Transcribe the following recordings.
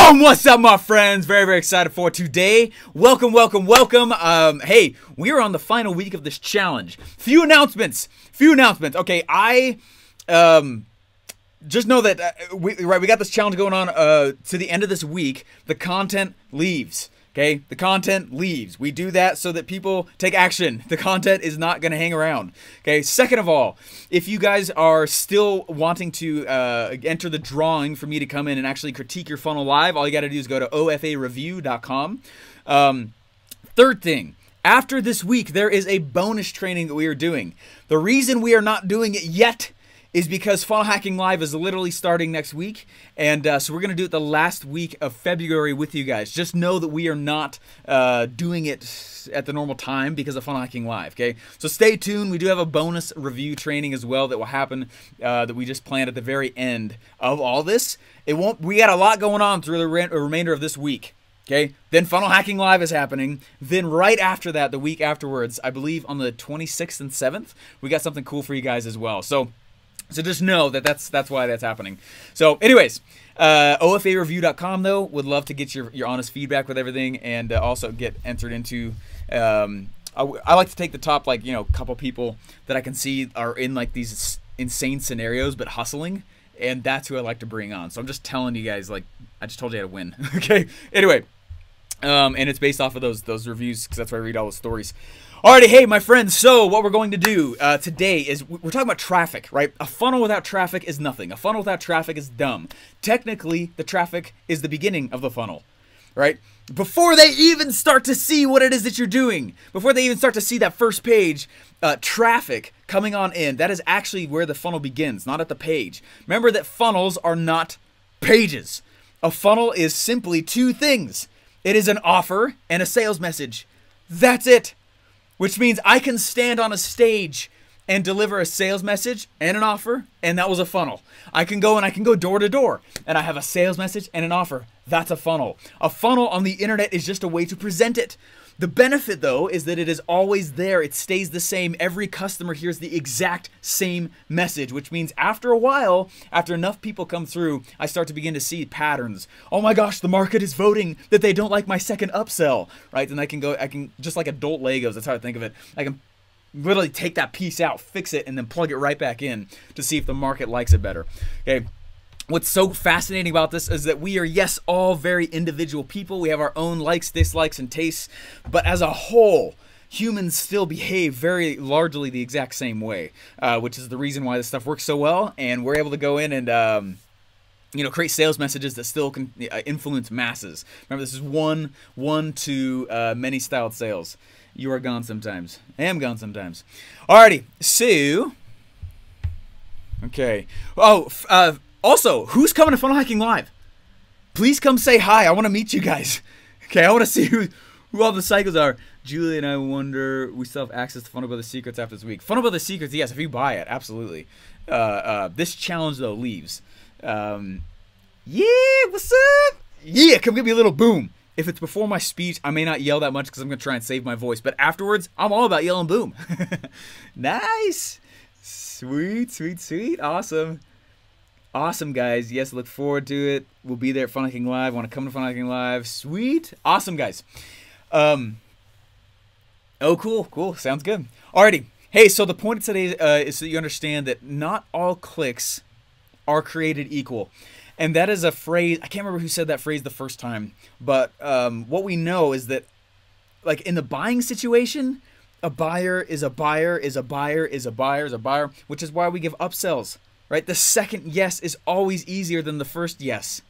Boom! What's up, my friends? Very, very excited for today. Welcome, welcome, welcome. Hey, we are on the final week of this challenge. Few announcements. Okay, just know that we got this challenge going on to the end of this week. The content leaves. Okay, the content leaves. We do that so that people take action. The content is not going to hang around. Okay, second of all, if you guys are still wanting to enter the drawing for me to come in and actually critique your funnel live, all you got to do is go to ofareview.com. Third thing, after this week, there is a bonus training that we are doing. The reason we are not doing it yet is because Funnel Hacking Live is literally starting next week, and so we're going to do it the last week of February with you guys. Just know that we are not doing it at the normal time because of Funnel Hacking Live, okay? So stay tuned. We do have a bonus review training as well that will happen that we just planned at the very end of all this. We got a lot going on through the remainder of this week. Okay, then Funnel Hacking Live is happening. Then right after that, the week afterwards, I believe on the 26th and 7th, we got something cool for you guys as well. So just know that that's why that's happening. So anyways, ofareview.com though, would love to get your honest feedback with everything, and also get entered into, I like to take the top, like, couple people that I can see are in like these insane scenarios but hustling, and that's who I like to bring on. So I'm just telling you guys, like, I just told you how to win. Okay, anyway, and it's based off of those reviews, because that's where I read all the stories. Alrighty, hey, my friends, so what we're going to do today is we're talking about traffic, right? A funnel without traffic is nothing. A funnel without traffic is dumb. Technically, the traffic is the beginning of the funnel, right? Before they even start to see what it is that you're doing, before they even start to see that first page, traffic coming on in, that is actually where the funnel begins, not at the page. Remember that funnels are not pages. A funnel is simply two things. It is an offer and a sales message. That's it. Which means I can stand on a stage and deliver a sales message and an offer, and that was a funnel. I can go door to door, and I have a sales message and an offer. That's a funnel. A funnel on the internet is just a way to present it. The benefit, though, is that it is always there. It stays the same. Every customer hears the exact same message, which means after a while, after enough people come through, I start to begin to see patterns. Oh my gosh, the market is voting that they don't like my second upsell, right? And I can, just like adult Legos, that's how I think of it. I can literally take that piece out, fix it, and then plug it right back in to see if the market likes it better, okay? What's so fascinating about this is that we are, yes, all very individual people. We have our own likes, dislikes, and tastes. But as a whole, humans still behave very largely the exact same way, which is the reason why this stuff works so well. And we're able to go in and, create sales messages that still can influence masses. Remember, this is one to many styled sales. You are gone sometimes. I am gone sometimes. Alrighty, so, okay. Also, who's coming to Funnel Hacking Live? Please come say hi. I want to meet you guys. Okay, I want to see who all the cycles are. Julie and I wonder, we still have access to Funnel Builder Secrets after this week. Funnel Builder Secrets, yes, if you buy it, absolutely. This challenge, though, leaves. Yeah, what's up? Yeah, come give me a little boom. If it's before my speech, I may not yell that much because I'm going to try and save my voice. But afterwards, I'm all about yelling boom. Nice. Sweet, sweet, sweet. Awesome. Awesome, guys. Yes, look forward to it. We'll be there at Funnel Hacking Live. Want to come to Funnel Hacking Live? Sweet. Awesome, guys. Oh, cool. Sounds good. Alrighty. Hey, so the point of today is so that you understand that not all clicks are created equal. And that is a phrase, I can't remember who said that phrase the first time, but what we know is that, like, in the buying situation, a buyer is a buyer is a buyer is a buyer is a buyer, which is why we give upsells. Right? The second yes is always easier than the first yes.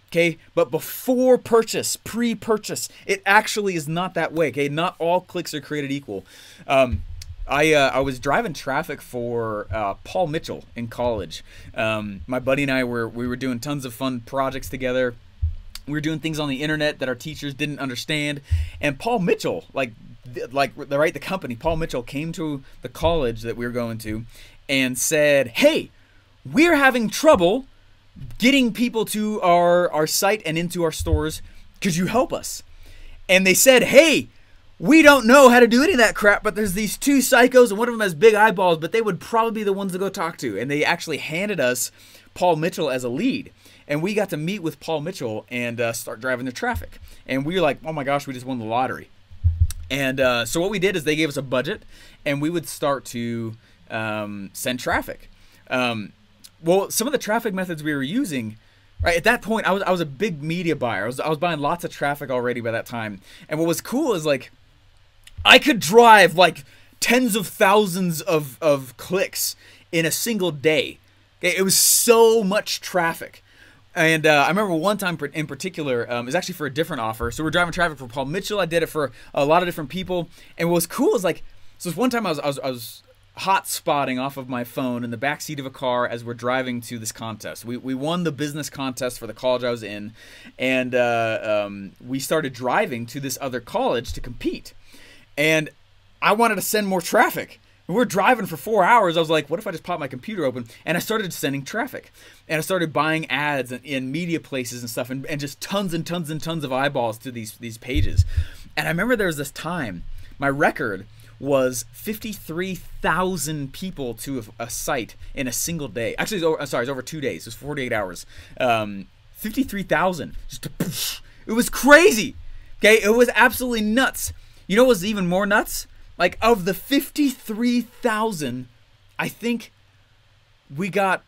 Okay? But before purchase, pre-purchase, it actually is not that way. Okay? Not all clicks are created equal. I was driving traffic for Paul Mitchell in college. My buddy and I we were doing tons of fun projects together. We were doing things on the internet that our teachers didn't understand. And Paul Mitchell, the company, Paul Mitchell came to the college that we were going to and said, hey, we're having trouble getting people to our site and into our stores. Could you help us? And they said, hey, we don't know how to do any of that crap, but there's these two psychos, and one of them has big eyeballs, but they would probably be the ones to go talk to. And they actually handed us Paul Mitchell as a lead. and we got to meet with Paul Mitchell and start driving the traffic. And we were like, oh my gosh, we just won the lottery. And so what we did is they gave us a budget, and we would start to send traffic. Well, some of the traffic methods we were using, right at that point, I was a big media buyer. I was buying lots of traffic already by that time. And what was cool is like, I could drive like tens of thousands of clicks in a single day. Okay, it was so much traffic. And I remember one time in particular, it was actually for a different offer. So we're driving traffic for Paul Mitchell. I did it for a lot of different people. And what was cool is like, so this one time I was hot spotting off of my phone in the back seat of a car as we're driving to this contest. We won the business contest for the college I was in, and we started driving to this other college to compete. And I wanted to send more traffic. And we're driving for 4 hours. I was like, what if I just pop my computer open? And I started sending traffic. And I started buying ads in media places and stuff, and just tons and tons and tons of eyeballs to these pages. And I remember there was this time, my record was 53,000 people to a site in a single day. Actually, it was over 2 days. It was 48 hours. 53,000. It was crazy. Okay, it was absolutely nuts. You know what was even more nuts? Like, of the 53,000, I think we got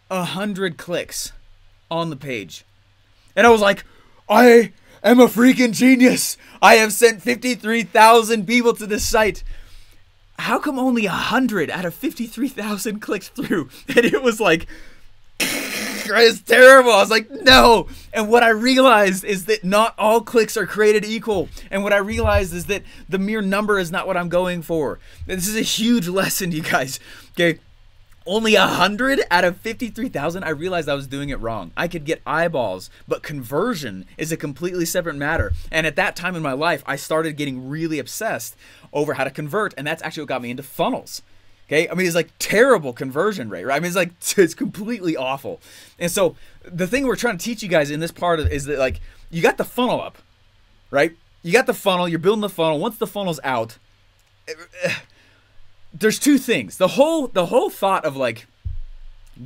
100 clicks on the page. And I was like, I am a freaking genius. I have sent 53,000 people to this site. How come only 100 out of 53,000 clicks through? And it was like, it's terrible. I was like, no. And what I realized is that not all clicks are created equal. And what I realized is that the mere number is not what I'm going for. This is a huge lesson, you guys. Okay. Only 100 out of 53,000, I realized I was doing it wrong. I could get eyeballs, but conversion is a completely separate matter. And at that time in my life, I started getting really obsessed over how to convert, and that's actually what got me into funnels. Okay, I mean, it's like terrible conversion rate, right? I mean, it's completely awful. And so the thing we're trying to teach you guys in this part is that, like, you got the funnel up, right? You got the funnel, you're building the funnel. Once the funnel's out, there's two things. The whole thought of like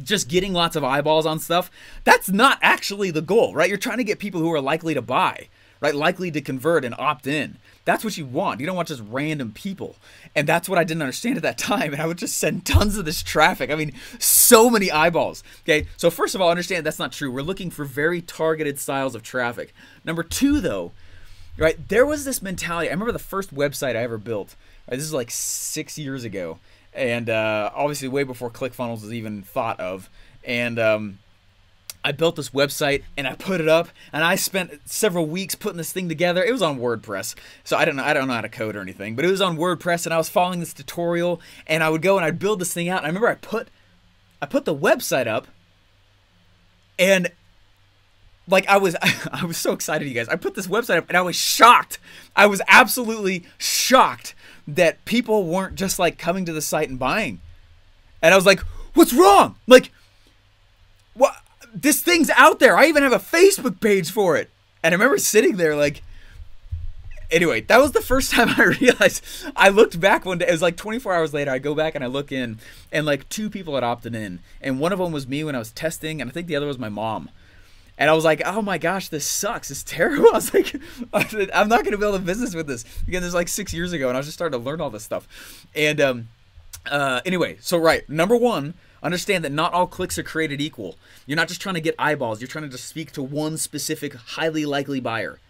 just getting lots of eyeballs on stuff, that's not actually the goal, right? You're trying to get people who are likely to buy, right? Likely to convert and opt in. That's what you want. You don't want just random people. And that's what I didn't understand at that time. And I would just send tons of this traffic. I mean, so many eyeballs. Okay, so first of all, understand that's not true. We're looking for very targeted styles of traffic. Number two, though, right, there was this mentality. I remember the first website I ever built. Right, this is like 6 years ago. And obviously way before ClickFunnels was even thought of. And I built this website and I put it up, and I spent several weeks putting this thing together. It was on WordPress, so I don't know how to code or anything, but it was on WordPress, and I was following this tutorial, and I would go and I'd build this thing out. And I remember I put the website up, and like I was so excited, you guys. I put this website up and I was shocked. I was absolutely shocked that people weren't just like coming to the site and buying. And I was like, what's wrong? Like, what? This thing's out there. I even have a Facebook page for it. And I remember sitting there like, anyway, that was the first time I realized. I looked back one day. It was like 24 hours later. I go back and I look in, and like 2 people had opted in. And one of them was me when I was testing, and I think the other was my mom. And I was like, oh my gosh, this sucks. It's terrible. I was like, I'm not going to build a business with this. Again, this was like 6 years ago, and I was just starting to learn all this stuff. And anyway, so right, number one, understand that not all clicks are created equal. You're not just trying to get eyeballs. You're trying to just speak to one specific, highly likely buyer.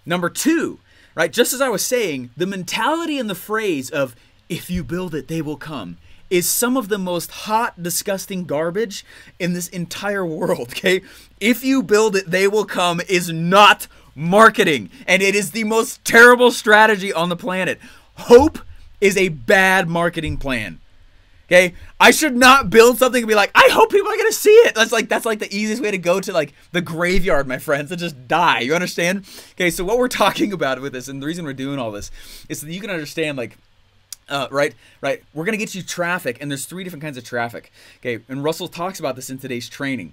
Number two, right, just as I was saying, the mentality and the phrase of, if you build it, they will come, is some of the most hot, disgusting garbage in this entire world, okay? If you build it, they will come is not marketing, and it is the most terrible strategy on the planet. Hope is a bad marketing plan. Okay, I should not build something and be like, I hope people are gonna see it. That's like the easiest way to go to like the graveyard, my friends, and just die. You understand? Okay, so what we're talking about with this, and the reason we're doing all this, is so that you can understand, like, right. We're gonna get you traffic, and there's 3 different kinds of traffic. Okay, and Russell talks about this in today's training.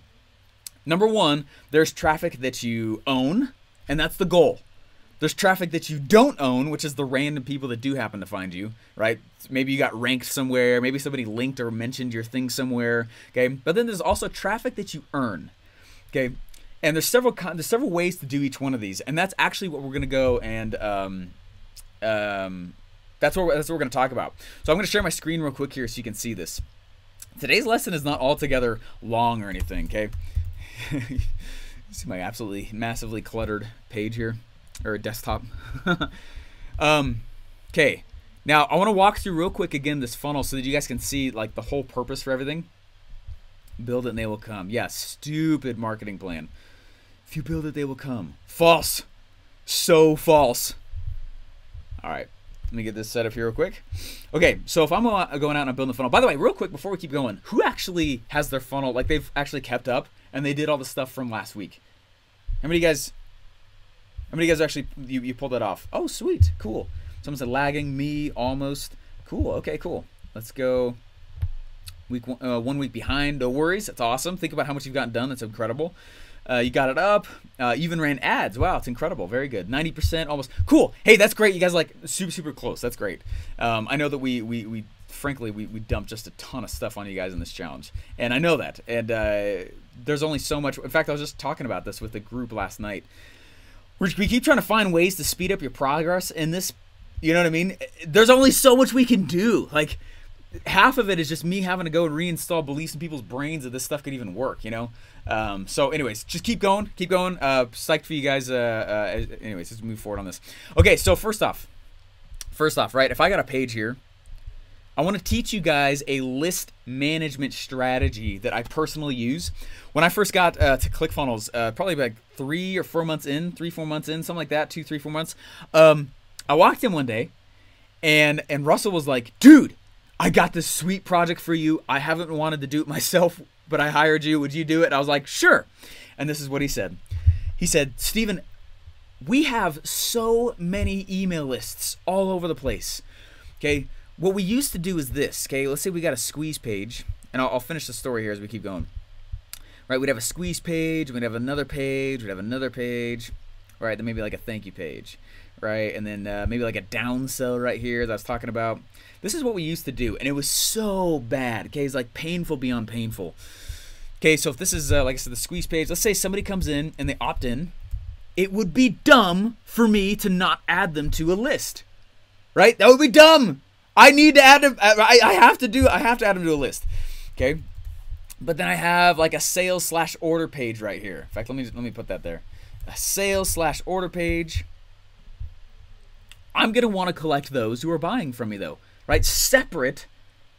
Number one, there's traffic that you own, and that's the goal. There's traffic that you don't own, which is the random people that do happen to find you, right? Maybe you got ranked somewhere. Maybe somebody linked or mentioned your thing somewhere, okay? But then there's also traffic that you earn, Okay, and there's several ways to do each one of these, and that's actually what we're gonna go and that's what we're gonna talk about. So I'm gonna share my screen real quick here so you can see this. Today's lesson is not altogether long or anything. Okay, see my absolutely massively cluttered page here, or desktop. Okay, now I want to walk through real quick again this funnel so that you guys can see like the whole purpose for everything. Build it and they will come. Yeah, stupid marketing plan. If you build it, they will come. False. So false. All right, let me get this set up here real quick. Okay, so if I'm going out and I'm building a funnel. By the way, real quick before we keep going, who actually has their funnel, like they've actually kept up and they did all the stuff from last week? How many of you guys actually, you pulled that off? Oh, sweet. Cool. Someone said lagging, me, almost. Cool. Okay, cool. Let's go. Week 1 week behind. No worries. That's awesome. Think about how much you've gotten done. That's incredible. You got it up. Even ran ads. Wow, it's incredible. Very good. 90% almost. Cool. Hey, that's great. You guys like super close. That's great. I know that we frankly dumped just a ton of stuff on you guys in this challenge, and I know that. And there's only so much. In fact, I was just talking about this with the group last night. We keep trying to find ways to speed up your progress in this. You know what I mean? There's only so much we can do. Like, half of it is just me having to go and reinstall beliefs in people's brains that this stuff could even work, you know? So anyways, just keep going. Psyched for you guys. Anyways, let's move forward on this. Okay, so first off, right, if I got a page here, I want to teach you guys a list management strategy that I personally use. When I first got to ClickFunnels, probably like 3 or 4 months in, something like that, 2, 3, 4 months, I walked in one day, and Russell was like, dude, I got this sweet project for you. I haven't wanted to do it myself, but I hired you. Would you do it? And I was like, sure. And this is what he said. He said, Steven, we have so many email lists all over the place. Okay, what we used to do is this. Okay, let's say we got a squeeze page, and I'll finish the story here as we keep going. Right, we'd have a squeeze page, we'd have another page, we'd have another page. Right, then maybe like a thank you page. Right, and then maybe like a downsell right here that I was talking about. This is what we used to do, and it was so bad. Okay, it's like painful beyond painful. Okay, so if this is like I said, the squeeze page, let's say somebody comes in and they opt in, it would be dumb for me to not add them to a list. Right, that would be dumb. I need to add them. I have to add them to a list. Okay, but then I have like a sales/order page right here. In fact, let me put that there. A sales/order page. I'm going to want to collect those who are buying from me, though, right? Separate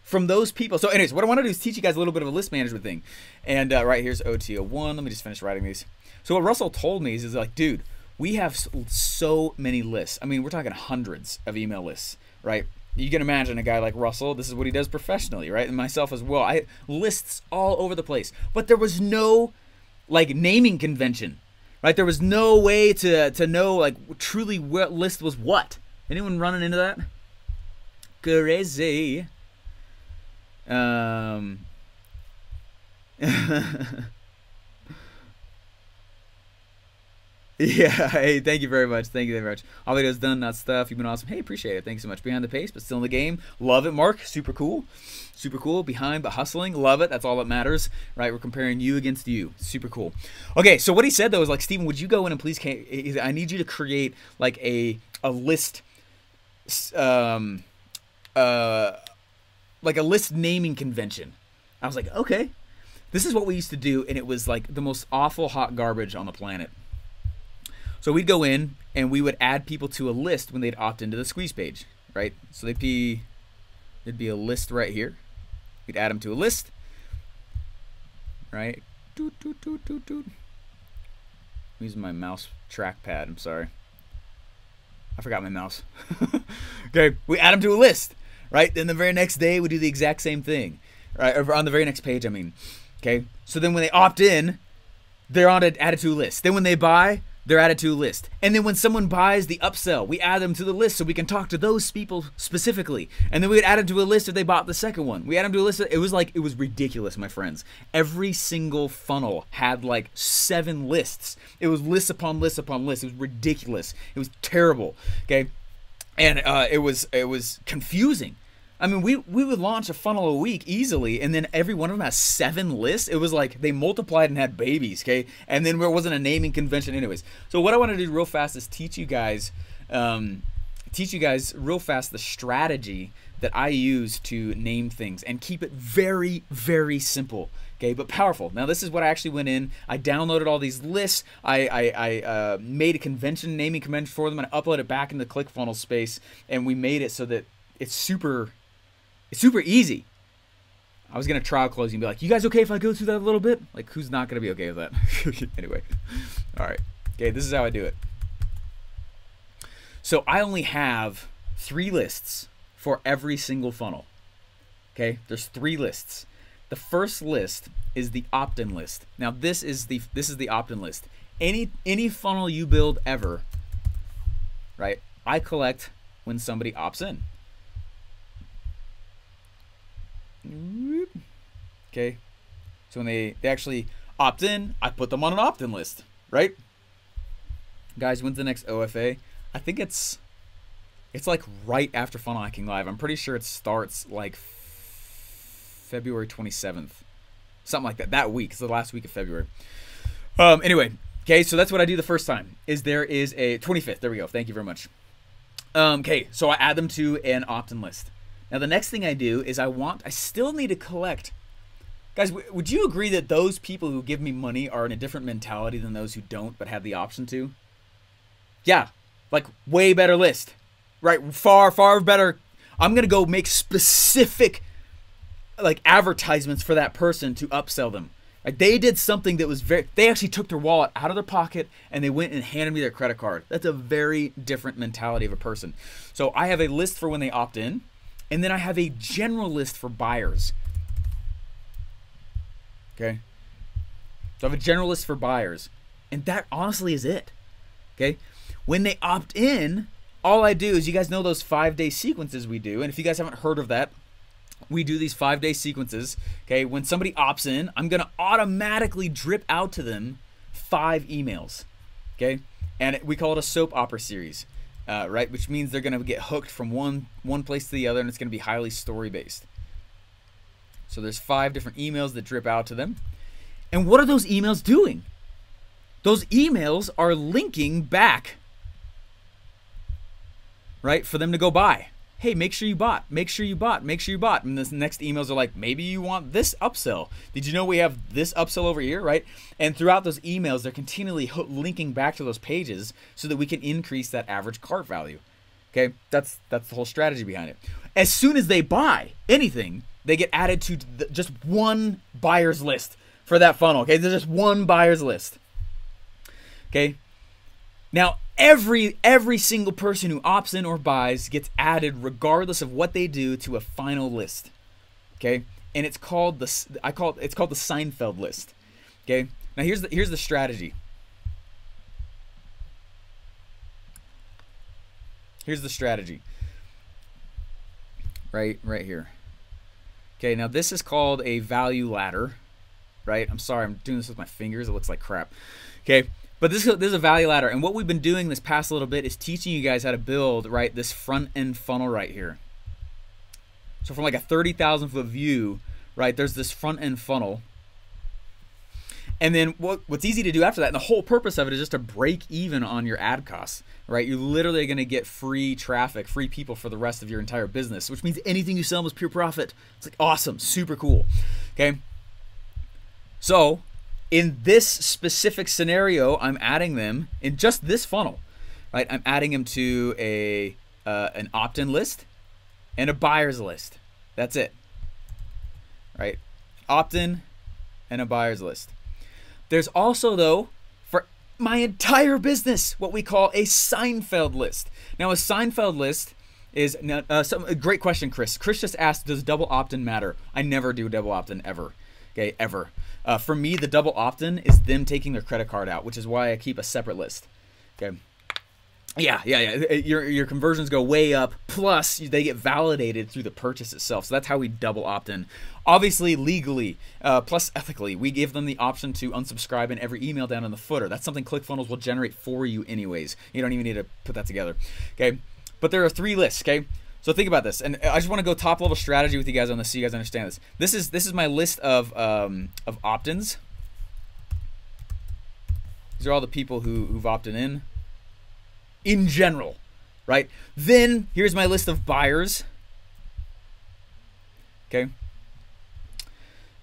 from those people. So anyways, what I want to do is teach you guys a little bit of a list management thing. And right here's OT01. Let me just finish writing these. So what Russell told me is like, dude, we have so many lists. I mean, we're talking hundreds of email lists, right? You can imagine a guy like Russell, this is what he does professionally, right? And myself as well. I lists all over the place. But there was no, like, naming convention, right? There was no way to know, like, truly what list was what. Anyone running into that? Crazy. Yeah, hey, thank you very much. Thank you very much. All videos done, not stuff. You've been awesome. Hey, appreciate it. Thanks so much. Behind the pace, but still in the game. Love it, Mark. Super cool. Super cool. Behind, but hustling. Love it. That's all that matters, right? We're comparing you against you. Super cool. Okay, so what he said, though, is like, Steven, would you go in and please, I need you to create, like, a list, like a list naming convention. I was like, okay. This is what we used to do, and it was, like, the most awful hot garbage on the planet. So we'd go in and we would add people to a list when they'd opt into the squeeze page, right? So there'd be a list right here. We'd add them to a list, right? Doot, doot, doot, doot, doot. I'm using my mouse trackpad. I'm sorry. I forgot my mouse. Okay, we add them to a list, right? Then the very next day we do the exact same thing, right? Or on the very next page, I mean. Okay, so then when they opt in, they're added to a list. Then when they buy, they're added to a list. And then when someone buys the upsell, we add them to the list so we can talk to those people specifically. And then we would add them to a list if they bought the second one. We add them to a list. It was ridiculous, my friends. Every single funnel had like 7 lists. It was list upon list upon list. It was ridiculous. It was terrible. Okay, and it was confusing. I mean, we would launch a funnel a week easily, and then every one of them has 7 lists. It was like they multiplied and had babies, okay? And then there wasn't a naming convention anyways. So what I want to do real fast is teach you guys real fast the strategy that I use to name things and keep it very, very simple, okay, but powerful. Now, this is what I actually went in. I downloaded all these lists. I made a naming convention for them, and I uploaded it back into ClickFunnels space, and we made it so that it's super easy. I was going to trial close you and be like, you guys okay if I go through that a little bit? Like, who's not going to be okay with that? Anyway. All right. Okay, this is how I do it. So I only have 3 lists for every single funnel. Okay? There's 3 lists. The first list is the opt-in list. Now, this is the opt-in list. Any funnel you build ever, right? I collect when somebody opts in. Okay, so when they actually opt in, I put them on an opt-in list, right? Guys, when's the next OFA? I think it's like right after Funnel Hacking Live. I'm pretty sure it starts like February 27th, something like that. That week, it's the last week of February. Anyway, okay, so that's what I do the first time. There is a 25th. There we go. Thank you very much. Okay, so I add them to an opt-in list. Now, the next thing I do is I still need to collect. Guys, would you agree that those people who give me money are in a different mentality than those who don't but have the option to? Yeah, like way better list, right? Far, far better. I'm going to go make specific like advertisements for that person to upsell them. Like they did something that was they actually took their wallet out of their pocket and they went and handed me their credit card. That's a very different mentality of a person. So I have a list for when they opt in. And then I have a general list for buyers. Okay. So I have a general list for buyers. And that honestly is it. Okay. When they opt in, all I do is, you guys know those 5-day sequences we do. And if you guys haven't heard of that, we do these 5-day sequences. Okay. When somebody opts in, I'm going to automatically drip out to them 5 emails. Okay. And we call it a soap opera series. Right, which means they're going to get hooked from one place to the other, and it's going to be highly story based. So there's 5 different emails that drip out to them. And what are those emails doing? Those emails are linking back, right, for them to go buy. Hey, make sure you bought, make sure you bought, make sure you bought. And the next emails are like, maybe you want this upsell. Did you know we have this upsell over here, right? And throughout those emails, they're continually linking back to those pages so that we can increase that average cart value. Okay, that's the whole strategy behind it. As soon as they buy anything, they get added to just one buyer's list for that funnel. Okay, there's just one buyer's list. Okay, now every single person who opts in or buys gets added regardless of what they do to a final list. Okay, and it's called the Seinfeld list. Okay, now here's the strategy. Here's the strategy. Right here. Okay, now this is called a value ladder. Right? I'm sorry, I'm doing this with my fingers. It looks like crap. Okay. But this is a value ladder, and what we've been doing this past little bit is teaching you guys how to build, right, this front-end funnel right here. So from like a 30,000 foot view, right, there's this front-end funnel. And then what's easy to do after that, and the whole purpose of it is just to break even on your ad costs, right? You're literally going to get free traffic, free people for the rest of your entire business, which means anything you sell is pure profit. It's like awesome, super cool, okay? So in this specific scenario, I'm adding them in just this funnel, right? I'm adding them to an opt-in list and a buyer's list. That's it, right? Opt-in and a buyer's list. There's also, though, for my entire business, what we call a Seinfeld list. Now, a Seinfeld list is a great question, Chris. Chris just asked, does double opt-in matter? I never do double opt-in ever. Okay, ever. For me, the double opt-in is them taking their credit card out, which is why I keep a separate list. Okay. Yeah. Your conversions go way up. Plus, they get validated through the purchase itself. So that's how we double opt-in. Obviously, legally, plus ethically, we give them the option to unsubscribe in every email down in the footer. That's something ClickFunnels will generate for you anyways. You don't even need to put that together. Okay. But there are 3 lists. Okay. So think about this, and I just want to go top level strategy with you guys on this, so you guys understand this. This is my list of opt-ins. These are all the people who've opted in general, right? Then here's my list of buyers. Okay.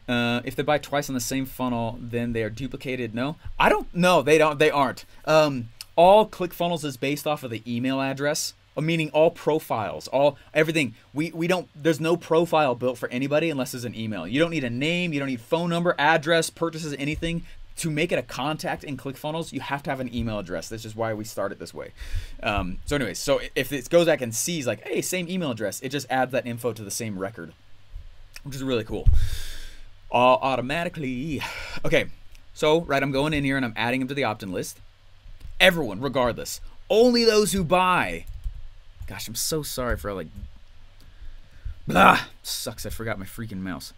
If they buy twice on the same funnel, then they are duplicated. No, I don't. No, they don't. They aren't. All ClickFunnels is based off of the email address. Meaning all profiles, everything. We don't. There's no profile built for anybody unless there's an email. You don't need a name. You don't need phone number, address, purchases, anything. To make it a contact in ClickFunnels, you have to have an email address. That's just why we start it this way. So anyways, so if it goes back and sees like, hey, same email address, it just adds that info to the same record, which is really cool. Automatically. Okay, so right, I'm going in here and I'm adding them to the opt-in list. Everyone, regardless. Only those who buy. Gosh, I'm so sorry for like, blah, sucks, I forgot my freaking mouse.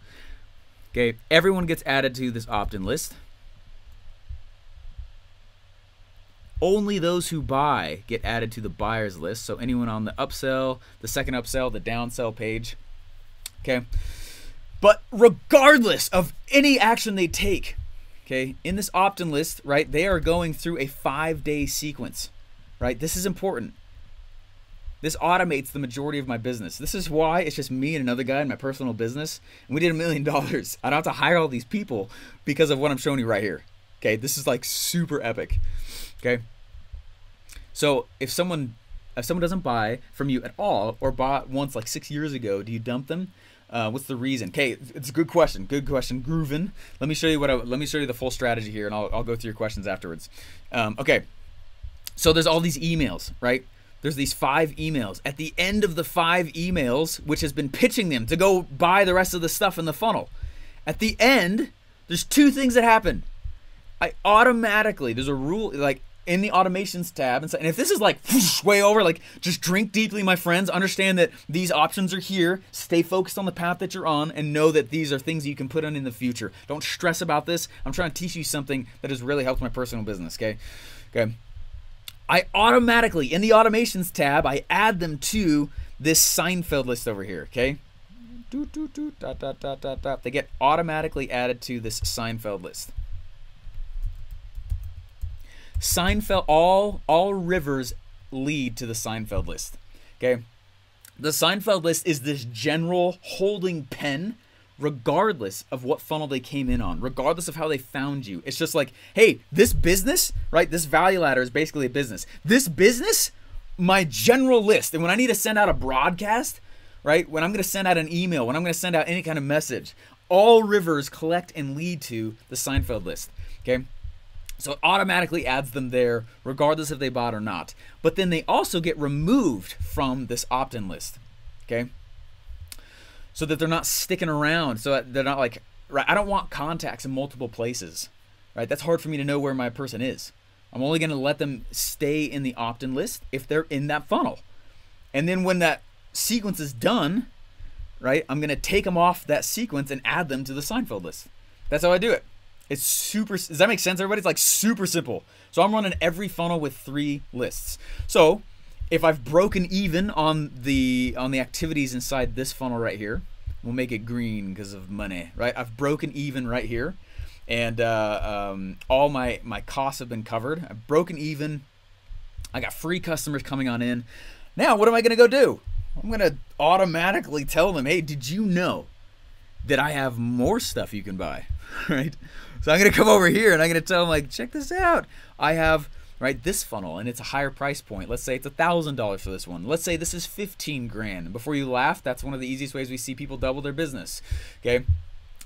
Okay, everyone gets added to this opt-in list. Only those who buy get added to the buyers list. So anyone on the upsell, the second upsell, the downsell page. Okay, but regardless of any action they take, okay, in this opt-in list, right, they are going through a 5-day sequence, right? This is important. This automates the majority of my business. This is why it's just me and another guy in my personal business, and we did $1 million. I don't have to hire all these people because of what I'm showing you right here. Okay, this is like super epic. Okay, so if someone doesn't buy from you at all, or bought once like 6 years ago, do you dump them? What's the reason? Okay, it's a good question. Good question, Groovin. Let me show you let me show you the full strategy here, and I'll go through your questions afterwards. Okay, so there's all these emails, right? There's these 5 emails. At the end of the 5 emails, which has been pitching them to go buy the rest of the stuff in the funnel, at the end, there's 2 things that happen. I automatically, there's a rule, like in the automations tab, and if this is like whoosh, way over, like just drink deeply, my friends, understand that these options are here, stay focused on the path that you're on, and know that these are things you can put on in the future. Don't stress about this. I'm trying to teach you something that has really helped my personal business, okay? Okay. I automatically, in the automations tab, I add them to this Seinfeld list over here, okay? They get automatically added to this Seinfeld list. Seinfeld, all rivers lead to the Seinfeld list, okay? The Seinfeld list is this general holding pen regardless of what funnel they came in on, regardless of how they found you. It's just like, hey, this business, right? This value ladder is basically a business. This business, my general list. And when I need to send out a broadcast, right? When I'm going to send out an email, when I'm going to send out any kind of message, all rivers collect and lead to the Seinfeld list, okay? So it automatically adds them there regardless if they bought or not. But then they also get removed from this opt-in list, okay? So that they're not sticking around, so that they're not like, right, I don't want contacts in multiple places, right? That's hard for me to know where my person is. I'm only gonna let them stay in the opt-in list if they're in that funnel. And then when that sequence is done, right, I'm gonna take them off that sequence and add them to the Seinfeld list. That's how I do it. It's super, does that make sense, everybody? It's like super simple. So I'm running every funnel with 3 lists. So if I've broken even on the activities inside this funnel right here, we'll make it green because of money, right? I've broken even right here, and all my costs have been covered. I've broken even. I got free customers coming on in. Now, what am I going to go do? I'm going to automatically tell them, hey, did you know that I have more stuff you can buy, right? So I'm going to come over here and I'm going to tell them, like, check this out. I have, right, this funnel, and it's a higher price point. Let's say it's $1,000 for this one. Let's say this is 15 grand. Before you laugh, that's one of the easiest ways we see people double their business, okay?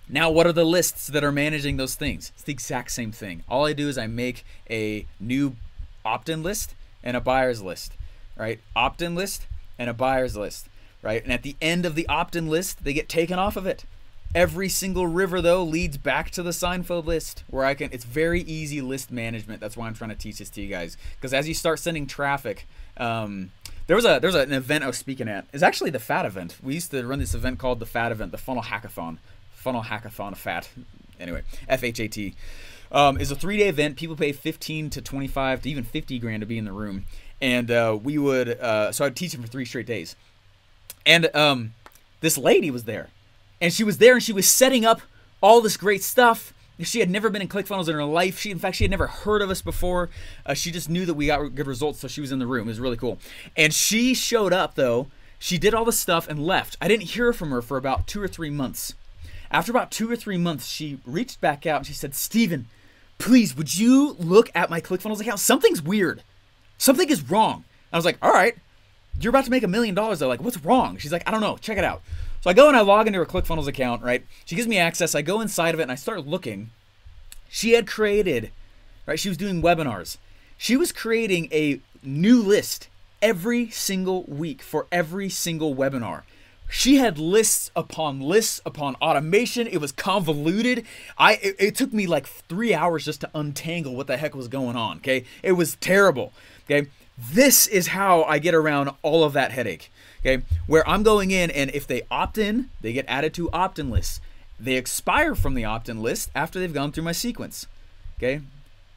Now, what are the lists that are managing those things? It's the exact same thing. All I do is I make a new opt-in list and a buyer's list, right? Opt-in list and a buyer's list, right? And at the end of the opt-in list, they get taken off of it. Every single river, though, leads back to the Seinfeld list where I can, it's very easy list management. That's why I'm trying to teach this to you guys. Because as you start sending traffic, there was an event I was speaking at. It's actually the FAT event. We used to run this event called the FAT event, the Funnel Hackathon. Funnel Hackathon, FAT. Anyway, FHAT. It's a 3-day event. People pay 15 to 25 to even 50 grand to be in the room. And we would, so I'd teach them for 3 straight days. And this lady was there. And she was there and she was setting up all this great stuff. She had never been in ClickFunnels in her life. In fact, she had never heard of us before. She just knew that we got good results, so she was in the room. It was really cool. And she showed up, though. She did all the stuff and left. I didn't hear from her for about 2 or 3 months. After about 2 or 3 months, she reached back out and she said, Steven, please, would you look at my ClickFunnels account? Something's weird. Something is wrong. I was like, all right. You're about to make $1 million, though. Like, what's wrong? She's like, I don't know. Check it out. So I go and I log into her ClickFunnels account, right? She gives me access. I go inside of it and I start looking. She had created, right? She was doing webinars. She was creating a new list every single week for every single webinar. She had lists upon automation. It was convoluted. It took me like 3 hours just to untangle what the heck was going on, okay? It was terrible, okay? This is how I get around all of that headache, okay? Where I'm going in, and if they opt in, they get added to opt-in lists. They expire from the opt-in list after they've gone through my sequence, okay?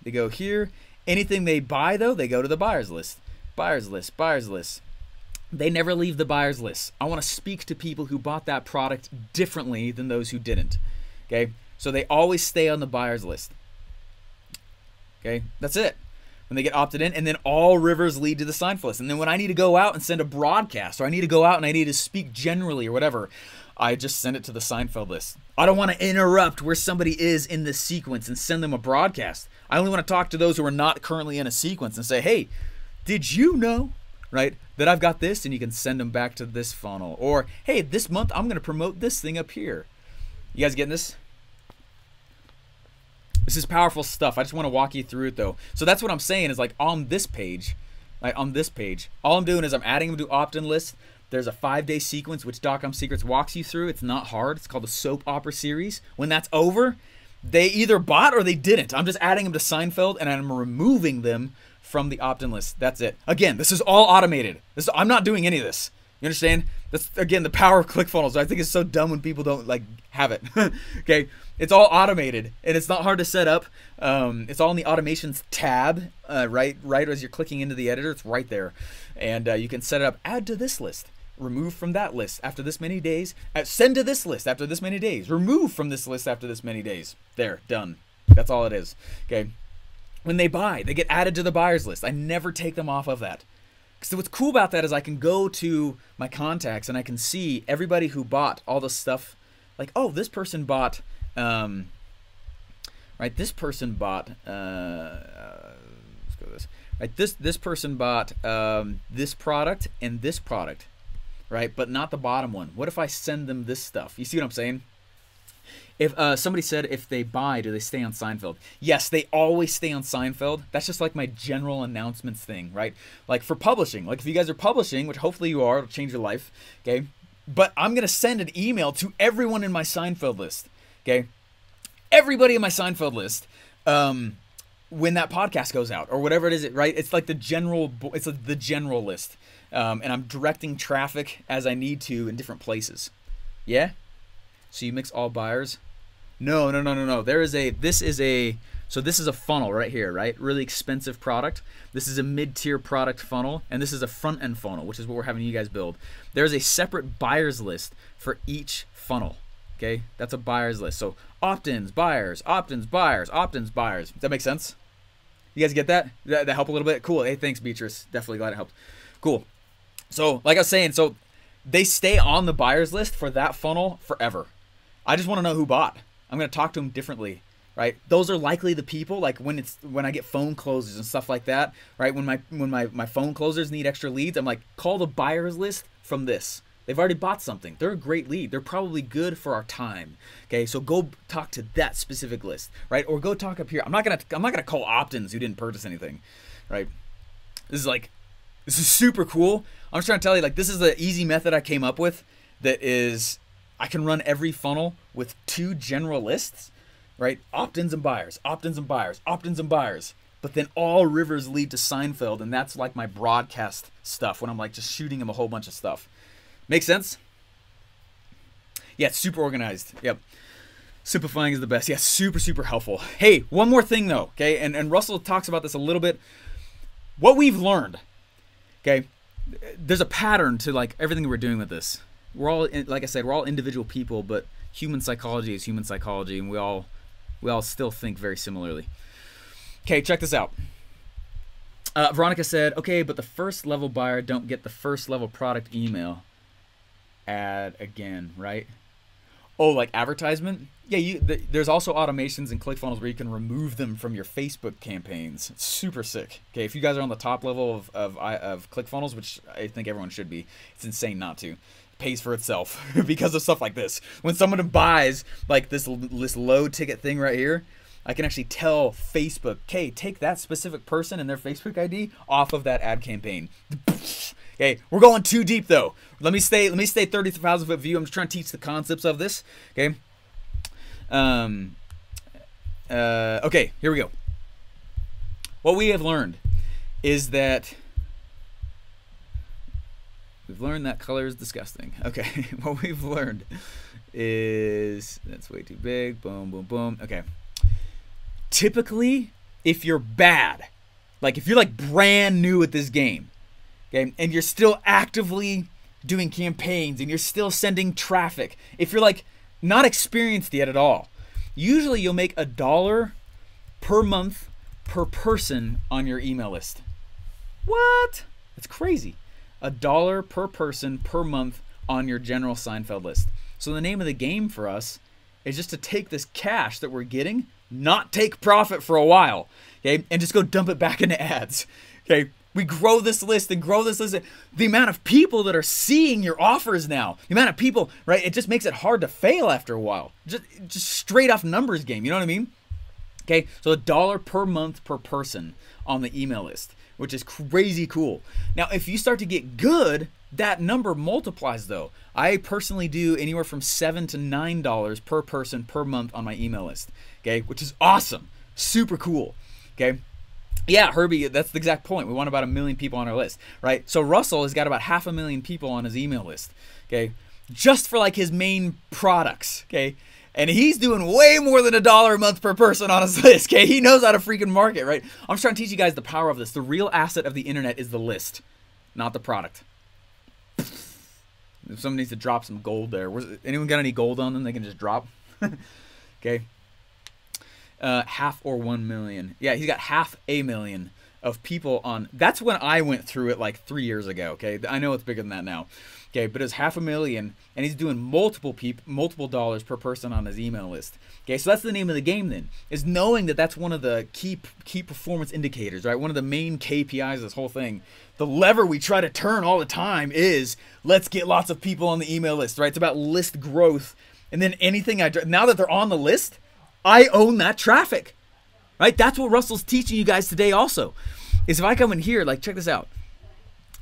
They go here. Anything they buy, though, they go to the buyer's list. Buyer's list, buyer's list. They never leave the buyer's list. I want to speak to people who bought that product differently than those who didn't, okay? So they always stay on the buyer's list, okay? That's it. When they get opted in, and then all rivers lead to the Seinfeld list. And then when I need to go out and send a broadcast, or I need to go out and I need to speak generally or whatever, I just send it to the Seinfeld list. I don't want to interrupt where somebody is in the sequence and send them a broadcast. I only want to talk to those who are not currently in a sequence and say, hey, did you know, right, that I've got this? And you can send them back to this funnel. Or, hey, this month I'm going to promote this thing up here. You guys getting this? This is powerful stuff. I just want to walk you through it, though. So that's what I'm saying is, like, on this page, right, on this page, all I'm doing is I'm adding them to opt-in list. There's a 5-day sequence which .com Secrets walks you through. It's not hard. It's called the Soap Opera Series. When that's over, they either bought or they didn't. I'm just adding them to Seinfeld, and I'm removing them from the opt-in list. That's it. Again, this is all automated. I'm not doing any of this. You understand? That's, again, the power of ClickFunnels. I think it's so dumb when people don't, like, have it. Okay? It's all automated, and it's not hard to set up. It's all in the automations tab, right as you're clicking into the editor. It's right there. And you can set it up. Add to this list. Remove from that list after this many days. Send to this list after this many days. Remove from this list after this many days. There, done. That's all it is. Okay? When they buy, they get added to the buyer's list. I never take them off of that. So what's cool about that is I can go to my contacts and I can see everybody who bought all the stuff. Like, oh, this person bought, right? This person bought. Let's go with this. Right, this person bought this product and this product, right? But not the bottom one. What if I send them this stuff? You see what I'm saying? If somebody said if they buy, do they stay on Seinfeld? Yes, they always stay on Seinfeld. That's just like my general announcements thing, right? Like for publishing. Like if you guys are publishing, which hopefully you are, it'll change your life, okay? But I'm going to send an email to everyone in my Seinfeld list, okay? Everybody in my Seinfeld list when that podcast goes out or whatever it is, right? It's like the general list. And I'm directing traffic as I need to in different places. Yeah? So you mix all buyers? No. This is a funnel right here, right? Really expensive product. This is a mid-tier product funnel, and this is a front-end funnel, which is what we're having you guys build. There's a separate buyers list for each funnel, okay? That's a buyers list. So opt-ins, buyers, opt-ins, buyers, opt-ins, buyers. Does that make sense? You guys get that? That help a little bit? Cool. Hey, thanks, Beatrice. Definitely glad it helped. Cool. So like I was saying, so they stay on the buyers list for that funnel forever. I just want to know who bought. I'm going to talk to them differently, right? Those are likely the people, like when I get phone closers and stuff like that, right? When my phone closers need extra leads, I'm like, call the buyers list from this. They've already bought something. They're a great lead. They're probably good for our time. Okay, so go talk to that specific list, right? Or go talk up here. I'm not gonna call opt-ins who didn't purchase anything, right? This is super cool. I'm just trying to tell you, like, this is the easy method I came up with that is I can run every funnel with 2 general lists, right? Opt-ins and buyers, opt-ins and buyers, opt-ins and buyers. But then all rivers lead to Seinfeld, and that's like my broadcast stuff when I'm like just shooting him a whole bunch of stuff. Make sense? Yeah, it's super organized. Yep. Simplifying is the best. Yeah, super, super helpful. Hey, one more thing though, okay? And Russell talks about this a little bit. What we've learned, okay, there's a pattern to like everything we're doing with this. We're all, like I said, we're all individual people, but human psychology is human psychology, and we all still think very similarly. Okay, check this out. Veronica said, okay, but the first level buyer don't get the first level product email ad again, right? Oh, like advertisement? Yeah, there's also automations in ClickFunnels where you can remove them from your Facebook campaigns. It's super sick. Okay, if you guys are on the top level of ClickFunnels, which I think everyone should be, it's insane not to. It pays for itself because of stuff like this. When someone buys like this low ticket thing right here, I can actually tell Facebook, okay, take that specific person and their Facebook ID off of that ad campaign. Okay, we're going too deep though. Let me stay 30,000 foot view. I'm just trying to teach the concepts of this. Okay. Okay, here we go. What we have learned is that we've learned that color is disgusting. Okay, what we've learned is that's way too big. Boom, boom, boom. Okay. Typically, if you're bad, like if you're like brand new at this game, okay, and you're still actively doing campaigns and you're still sending traffic, if you're like not experienced yet at all, usually you'll make $1 per month per person on your email list. What? That's crazy. $1 per person per month on your general Seinfeld list. So the name of the game for us is just to take this cash that we're getting, not take profit for a while, okay, and just go dump it back into ads. Okay, we grow this list and grow this list. The amount of people that are seeing your offers now, the amount of people, right? It just makes it hard to fail after a while. Just straight off numbers game. You know what I mean? Okay, so $1 per month per person on the email list, which is crazy cool. Now, if you start to get good, that number multiplies though. I personally do anywhere from $7 to $9 per person per month on my email list. Okay, which is awesome, super cool. Okay. Yeah, Herbie, that's the exact point. We want about 1 million people on our list, right? So Russell has got about 500,000 people on his email list, okay, just for like his main products, okay? And he's doing way more than $1 a month per person on his list, okay? He knows how to freaking market, right? I'm just trying to teach you guys the power of this. The real asset of the internet is the list, not the product. If someone needs to drop some gold there. Anyone got any gold on them they can just drop? Okay. Half or 1 million. Yeah, he's got 500,000 of people on. That's when I went through it like 3 years ago. Okay, I know it's bigger than that now. Okay, but it's 500,000, and he's doing multiple dollars per person on his email list. Okay, so that's the name of the game. Then is knowing that that's one of the key performance indicators, right? One of the main KPIs of this whole thing. The lever we try to turn all the time is let's get lots of people on the email list, right? It's about list growth, and then anything now that they're on the list, I own that traffic, right? That's what Russell's teaching you guys today also, is if I come in here, like check this out,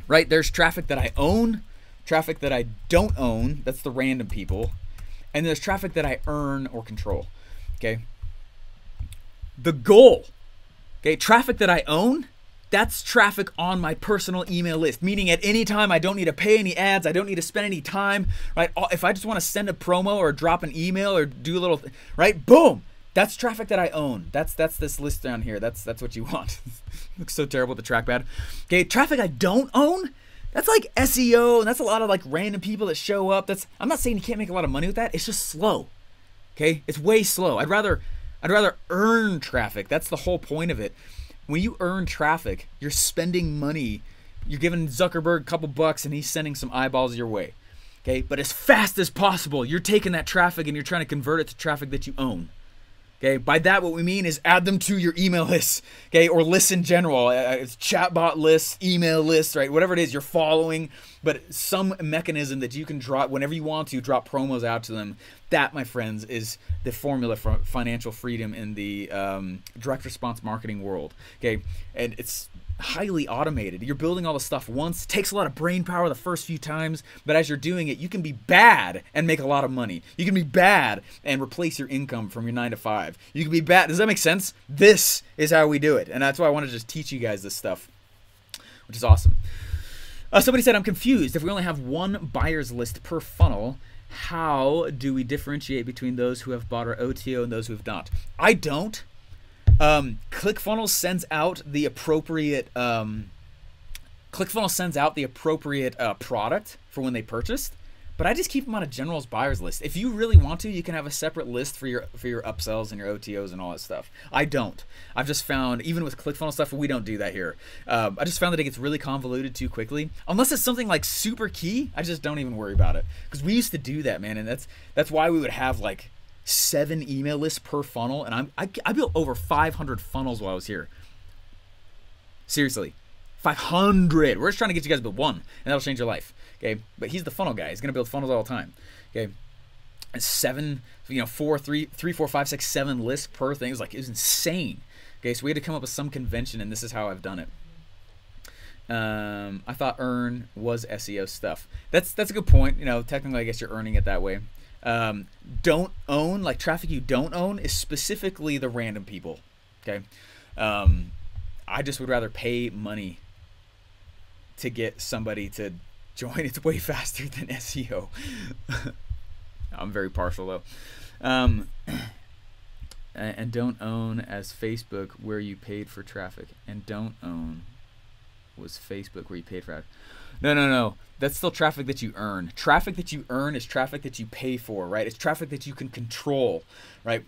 right? There's traffic that I own, traffic that I don't own, that's the random people, and there's traffic that I earn or control, okay? The goal, okay, traffic that I own, that's traffic on my personal email list, meaning at any time I don't need to pay any ads, I don't need to spend any time, right? If I just want to send a promo or drop an email or do a little, right? Boom. That's traffic that I own. That's this list down here. That's what you want. Looks so terrible, the trackpad. Okay, traffic I don't own, that's like SEO, and that's a lot of like random people that show up. I'm not saying you can't make a lot of money with that. It's just slow. Okay? It's way slow. I'd rather earn traffic. That's the whole point of it. When you earn traffic, you're spending money. You're giving Zuckerberg a couple bucks and he's sending some eyeballs your way. Okay? But as fast as possible, you're taking that traffic and you're trying to convert it to traffic that you own. Okay, by that what we mean is add them to your email lists, okay, or lists in general. It's chatbot lists, email lists, right? Whatever it is you're following, but some mechanism that you can drop whenever you want to drop promos out to them. That, my friends, is the formula for financial freedom in the direct response marketing world. Okay, and it's highly automated. You're building all the stuff once. It takes a lot of brain power the first few times, but as you're doing it, you can be bad and make a lot of money. You can be bad and replace your income from your 9 to 5. You can be bad. Does that make sense? This is how we do it, and that's why I want to just teach you guys this stuff, which is awesome. Somebody said, I'm confused. If we only have one buyer's list per funnel, how do we differentiate between those who have bought our OTO and those who have not? I don't. ClickFunnels sends out the appropriate ClickFunnels sends out the appropriate product for when they purchased, but I just keep them on a general's buyers list. If you really want to, you can have a separate list for your upsells and your OTOs and all that stuff. I don't. I've just found, even with ClickFunnels stuff, we don't do that here. I just found that it gets really convoluted too quickly. Unless it's something like super key, I just don't even worry about it. Because we used to do that, man, and that's why we would have like 7 email lists per funnel, and I built over 500 funnels while I was here. Seriously, 500. We're just trying to get you guys to build one, and that'll change your life. Okay, but he's the funnel guy. He's gonna build funnels all the time. Okay, and 7, 4, 3, 4, 5, 6, 7 lists per thing. It was insane. Okay, so we had to come up with some convention, and this is how I've done it. I thought earn was SEO stuff. That's a good point. Technically, I guess you're earning it that way. Don't own, like traffic you don't own, is specifically the random people. Okay, I just would rather pay money to get somebody to join. It's way faster than SEO. I'm very partial though. And don't own as Facebook where you paid for traffic. And don't own was Facebook where you paid for traffic. No. That's still traffic that you earn. Traffic that you earn is traffic that you pay for, right? It's traffic that you can control, right?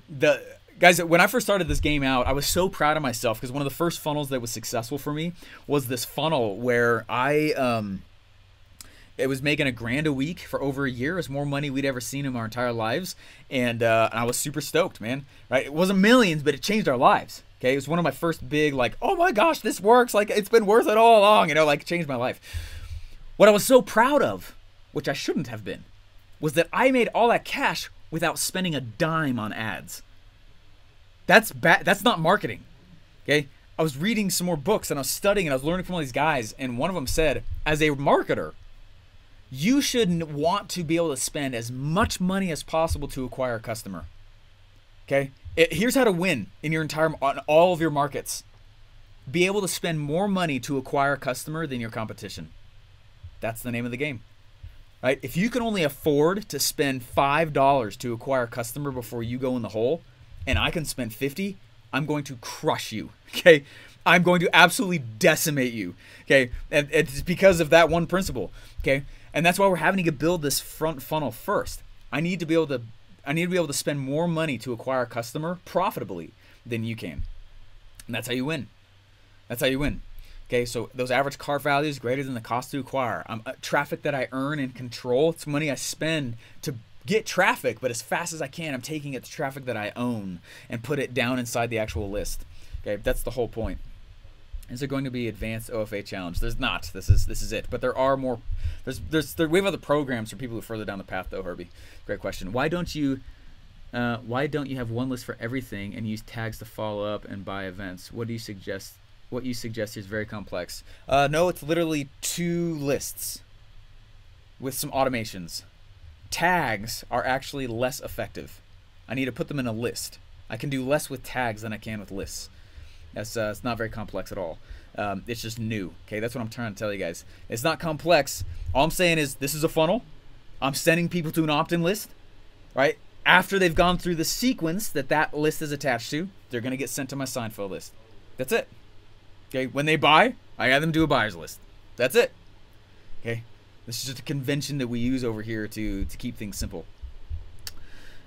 Guys, when I first started this game out, I was so proud of myself because one of the first funnels that was successful for me was this funnel where it was making $1,000 a week for over a year. It was more money we'd ever seen in our entire lives, and I was super stoked, man. Right? It wasn't millions, but it changed our lives. Okay, it was one of my first big, like, oh my gosh, this works. Like, it's been worth it all along. Like, changed my life. What I was so proud of, which I shouldn't have been, was that I made all that cash without spending a dime on ads. That's bad. That's not marketing. Okay, I was reading some more books and I was studying and I was learning from all these guys, and one of them said, as a marketer, you should want to be able to spend as much money as possible to acquire a customer. Okay, here's how to win on all of your markets. Be able to spend more money to acquire a customer than your competition. That's the name of the game. Right? If you can only afford to spend $5 to acquire a customer before you go in the hole, and I can spend 50, I'm going to crush you. Okay, I'm going to absolutely decimate you. Okay, and it's because of that one principle. Okay, and that's why we're having to build this front funnel first. I need to be able to spend more money to acquire a customer profitably than you can, and that's how you win. That's how you win. Okay, so those average cart values greater than the cost to acquire. Traffic that I earn and control. It's money I spend to get traffic, but as fast as I can, I'm taking it to traffic that I own and put it down inside the actual list. Okay, that's the whole point. Is there going to be advanced OFA challenge? There's not. This is it. But there are more. We have other programs for people who are further down the path, though. Herbie, great question. Why don't you have one list for everything and use tags to follow up and buy events? What do you suggest? What you suggest is very complex. No, it's literally 2 lists with some automations. Tags are actually less effective. I need to put them in a list. I can do less with tags than I can with lists. That's it's not very complex at all. It's just new. Okay, that's what I'm trying to tell you guys. It's not complex. All I'm saying is this is a funnel. I'm sending people to an opt-in list, right? After they've gone through the sequence that list is attached to, they're gonna get sent to my Seinfeld list. That's it. Okay, when they buy, I have them do a buyer's list. That's it. Okay, this is just a convention that we use over here to keep things simple.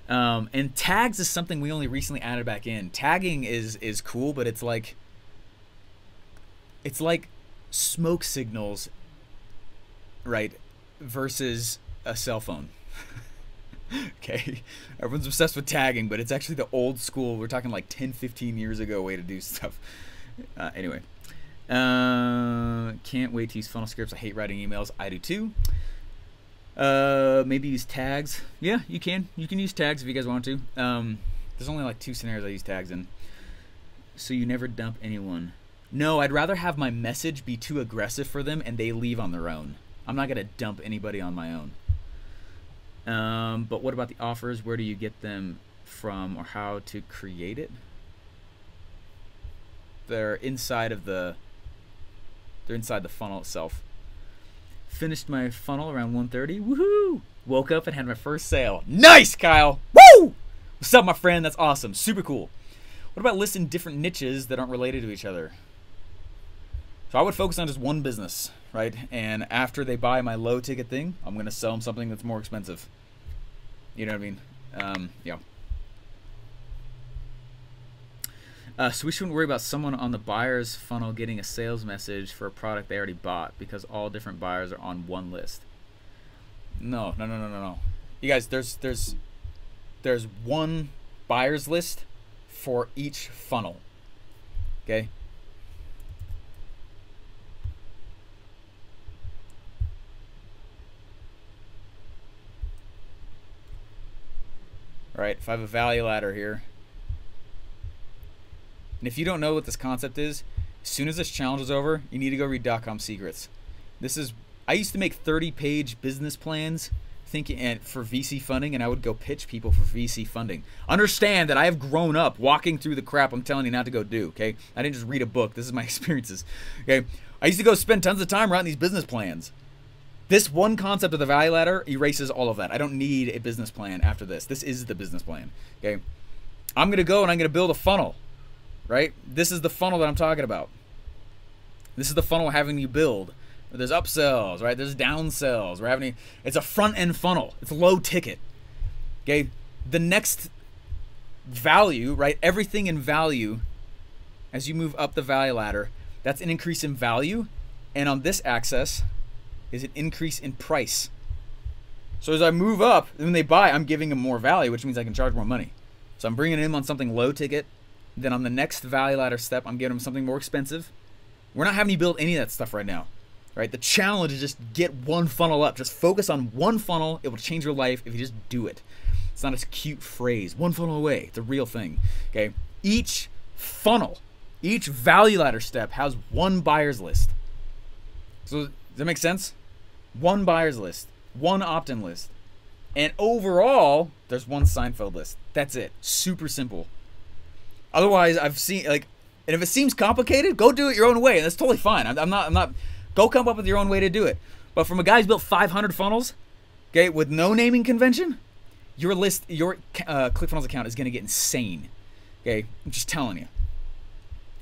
And tags is something we only recently added back in. Tagging is cool, but it's like smoke signals, right, versus a cell phone. Okay, everyone's obsessed with tagging, but it's actually the old school, we're talking like 10-15 years ago way to do stuff. Anyway, can't wait to use funnel scripts. I hate writing emails. I do too. Maybe use tags. Yeah, you can use tags if you guys want to. There's only like 2 scenarios I use tags in. So you never dump anyone. No, I'd rather have my message be too aggressive for them and they leave on their own. I'm not gonna dump anybody on my own. But what about the offers? Where do you get them from, or how to create it? They're inside the funnel itself. Finished my funnel around 1:30. Woohoo! Woke up and had my first sale. Nice, Kyle! Woo! What's up, my friend? That's awesome. Super cool. What about listing different niches that aren't related to each other? So I would focus on just one business, right? And after they buy my low ticket thing, I'm going to sell them something that's more expensive. You know what I mean? Yeah. So we shouldn't worry about someone on the buyer's funnel getting a sales message for a product they already bought because all different buyers are on one list. No. You guys, there's one buyer's list for each funnel. Okay? All right, if I have a value ladder here, and if you don't know what this concept is, as soon as this challenge is over, you need to go read .com Secrets. I used to make 30-page business plans for VC funding, and I would go pitch people for VC funding. Understand that I have grown up walking through the crap I'm telling you not to go do, okay? I didn't just read a book. This is my experiences, okay? I used to go spend tons of time writing these business plans. This one concept of the value ladder erases all of that. I don't need a business plan after this. This is the business plan, okay? I'm going to go and I'm going to build a funnel, right? This is the funnel that I'm talking about. This is the funnel we're having you build. There's upsells, right? There's downsells. It's a front-end funnel. It's low ticket, okay? The next value, right? Everything in value, as you move up the value ladder, that's an increase in value. And on this axis is an increase in price. So as I move up, when they buy, I'm giving them more value, which means I can charge more money. So I'm bringing them on something low ticket. Then on the next value ladder step, I'm giving them something more expensive. We're not having you build any of that stuff right now, right? The challenge is just get one funnel up. Just focus on one funnel. It will change your life if you just do it. It's not a cute phrase. One funnel away. It's a real thing, okay? Each funnel, each value ladder step has one buyer's list. So does that make sense? One buyer's list, one opt-in list. And overall, there's one Seinfeld list. That's it. Super simple. Otherwise, I've seen, and if it seems complicated, go do it your own way. And that's totally fine. I'm not, go come up with your own way to do it. But from a guy who's built 500 funnels, okay, with no naming convention, your ClickFunnels account is going to get insane. Okay, I'm just telling you.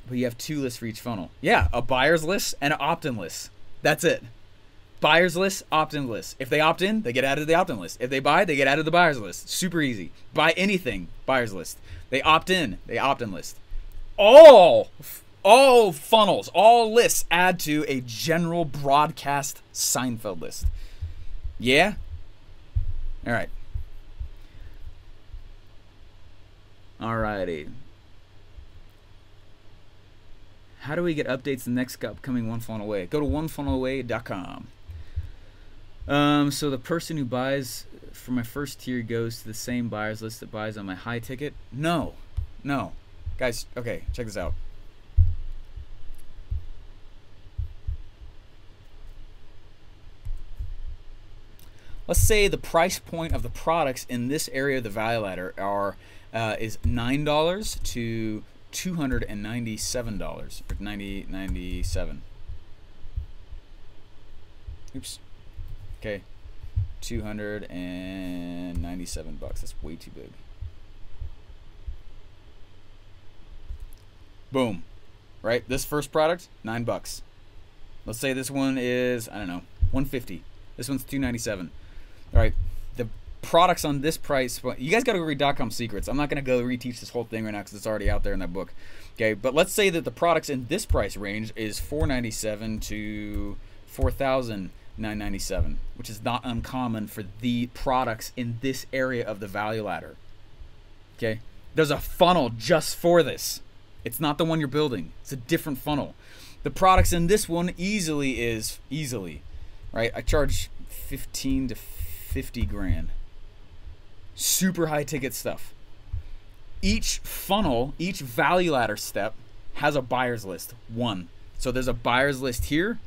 But you have 2 lists for each funnel. Yeah, a buyer's list and an opt-in list. That's it. Buyer's list, opt-in list. If they opt in, they get added to the opt-in list. If they buy, they get added to the buyer's list. Super easy. Buy anything, buyer's list. They opt in, they opt-in list. All funnels, all lists add to a general broadcast Seinfeld list. Yeah? All right. Alrighty. How do we get updates the next upcoming One Funnel Away? Go to onefunnelaway.com. So the person who buys for my first tier goes to the same buyer's list that buys on my high ticket? No. Guys, okay, check this out. Let's say the price point of the products in this area of the value ladder is $9 to $297 or $97. Oops. Okay, $297. That's way too big. Boom. Right? This first product, $9. Let's say this one is, I don't know, $150. This one's $297. All right. The products on this price, you guys got to go read .com Secrets. I'm not going to go reteach this whole thing right now because it's already out there in that book. Okay, but let's say that the products in this price range is $497 to $4,997, which is not uncommon for the products in this area of the value ladder. Okay, there's a funnel just for this. It's not the one you're building. It's a different funnel. The products in this one easily, right? I charge 15 to 50 grand. Super high ticket stuff. Each funnel, each value ladder step has a buyer's list. One. So there's a buyer's list here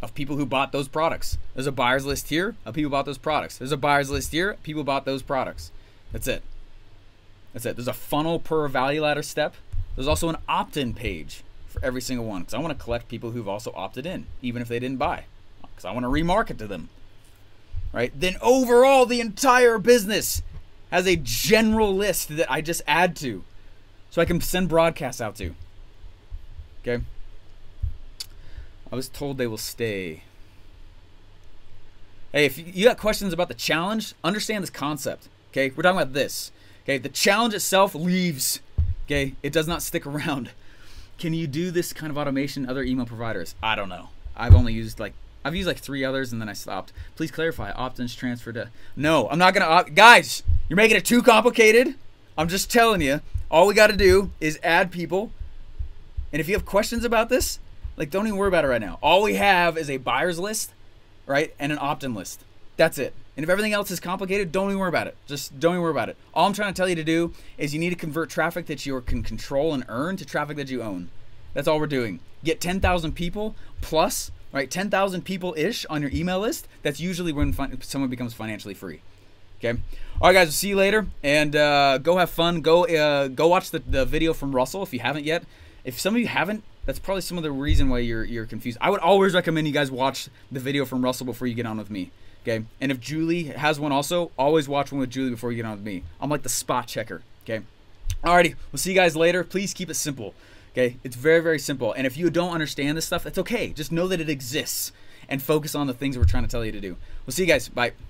of people who bought those products. There's a buyer's list here of people who bought those products. There's a buyer's list here of people who bought those products. That's it. That's it. There's a funnel per value ladder step. There's also an opt-in page for every single one because I want to collect people who've also opted in, even if they didn't buy, because I want to remarket to them. Right? Then overall, the entire business has a general list that I just add to so I can send broadcasts out to. Okay? I was told they will stay. Hey, if you got questions about the challenge, understand this concept. Okay, we're talking about this. Okay, the challenge itself leaves. Okay, it does not stick around. Can you do this kind of automation other email providers? I don't know. I've used like 3 others and then I stopped. Please clarify. Opt-ins transfer to. No, I'm not gonna. Guys, you're making it too complicated. I'm just telling you. All we got to do is add people. And if you have questions about this, like, don't even worry about it right now. All we have is a buyers list, right, and an opt-in list. That's it. And if everything else is complicated, don't even worry about it. Just don't even worry about it. All I'm trying to tell you to do is you need to convert traffic that you can control and earn to traffic that you own. That's all we're doing. Get 10,000 people plus, right, 10,000 people-ish on your email list. That's usually when someone becomes financially free. Okay. All right, guys. We'll see you later, and go have fun. Go watch the video from Russell if you haven't yet. If some of you haven't, that's probably some of the reason why you're confused. I would always recommend you guys watch the video from Russell before you get on with me. Okay. And if Julie has one also, always watch one with Julie before you get on with me. I'm like the spot checker. Okay. Alrighty. We'll see you guys later. Please keep it simple. Okay. It's very, very simple. And if you don't understand this stuff, it's okay. Just know that it exists and focus on the things we're trying to tell you to do. We'll see you guys. Bye.